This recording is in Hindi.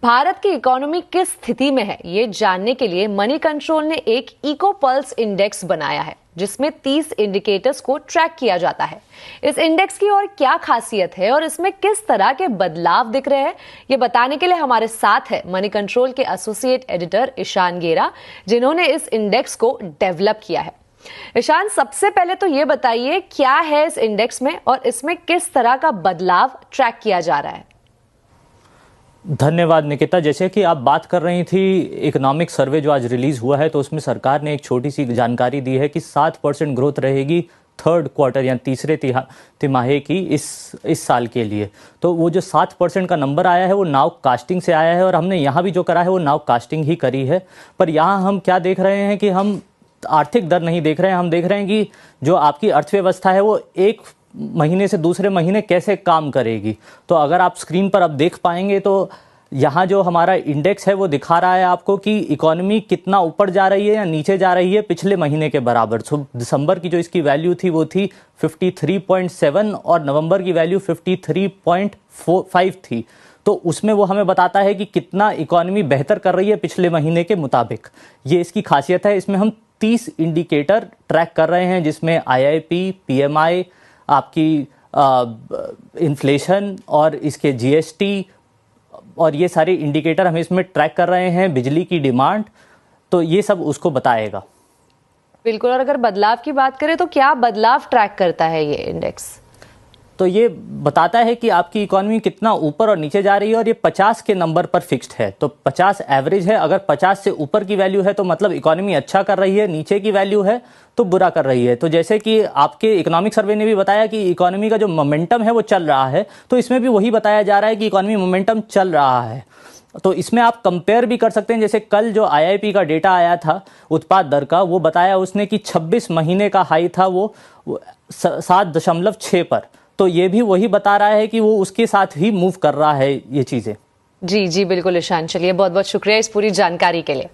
भारत की इकोनॉमी किस स्थिति में है, ये जानने के लिए मनी कंट्रोल ने एक इको पल्स इंडेक्स बनाया है जिसमें 30 इंडिकेटर्स को ट्रैक किया जाता है। इस इंडेक्स की और क्या खासियत है और इसमें किस तरह के बदलाव दिख रहे हैं, ये बताने के लिए हमारे साथ है मनी कंट्रोल के एसोसिएट एडिटर ईशान गेरा, जिन्होंने इस इंडेक्स को डेवलप किया है। ईशान, सबसे पहले तो ये बताइए क्या है इस इंडेक्स में और इसमें किस तरह का बदलाव ट्रैक किया जा रहा है। धन्यवाद निकिता। जैसे कि आप बात कर रही थी, इकोनॉमिक सर्वे जो आज रिलीज हुआ है तो उसमें सरकार ने एक छोटी सी जानकारी दी है कि 7% ग्रोथ रहेगी थर्ड क्वार्टर या तीसरे तिमाही की इस साल के लिए। तो वो जो 7% का नंबर आया है वो नाउ कास्टिंग से आया है और हमने यहाँ भी जो करा है वो नाउ कास्टिंग ही करी है। पर यहाँ हम क्या देख रहे हैं कि हम आर्थिक दर नहीं देख रहे हैं, हम देख रहे हैं कि जो आपकी अर्थव्यवस्था है वो एक महीने से दूसरे महीने कैसे काम करेगी। तो अगर आप स्क्रीन पर अब देख पाएंगे तो यहाँ जो हमारा इंडेक्स है वो दिखा रहा है आपको कि इकोनॉमी कितना ऊपर जा रही है या नीचे जा रही है पिछले महीने के बराबर। सो दिसंबर की जो इसकी वैल्यू थी वो थी 53.7 और नवंबर की वैल्यू 53.5 थी। तो उसमें वो हमें बताता है कि कितना इकोनॉमी बेहतर कर रही है पिछले महीने के मुताबिक। ये इसकी खासियत है। इसमें हम 30 इंडिकेटर ट्रैक कर रहे हैं जिसमें IIP, PMI, आपकी इन्फ्लेशन और इसके GST और ये सारे इंडिकेटर हम इसमें ट्रैक कर रहे हैं, बिजली की डिमांड। तो ये सब उसको बताएगा। बिल्कुल। और अगर बदलाव की बात करें तो क्या बदलाव ट्रैक करता है ये इंडेक्स? तो ये बताता है कि आपकी इकोनॉमी कितना ऊपर और नीचे जा रही है और ये 50 के नंबर पर फिक्स्ड है। तो 50 एवरेज है। अगर 50 से ऊपर की वैल्यू है तो मतलब इकोनॉमी अच्छा कर रही है, नीचे की वैल्यू है तो बुरा कर रही है। तो जैसे कि आपके इकोनॉमिक सर्वे ने भी बताया कि इकोनॉमी का जो मोमेंटम है वो चल रहा है, तो इसमें भी वही बताया जा रहा है कि इकोनॉमी मोमेंटम चल रहा है। तो इसमें आप कंपेयर भी कर सकते हैं। जैसे कल जो IIP का डेटा आया था उत्पाद दर का, वो बताया उसने कि 26 महीने का हाई था वो 7.6 पर। तो ये भी वही बता रहा है कि वो उसके साथ ही मूव कर रहा है ये चीज़ें। जी बिल्कुल ईशान, चलिए बहुत बहुत शुक्रिया इस पूरी जानकारी के लिए।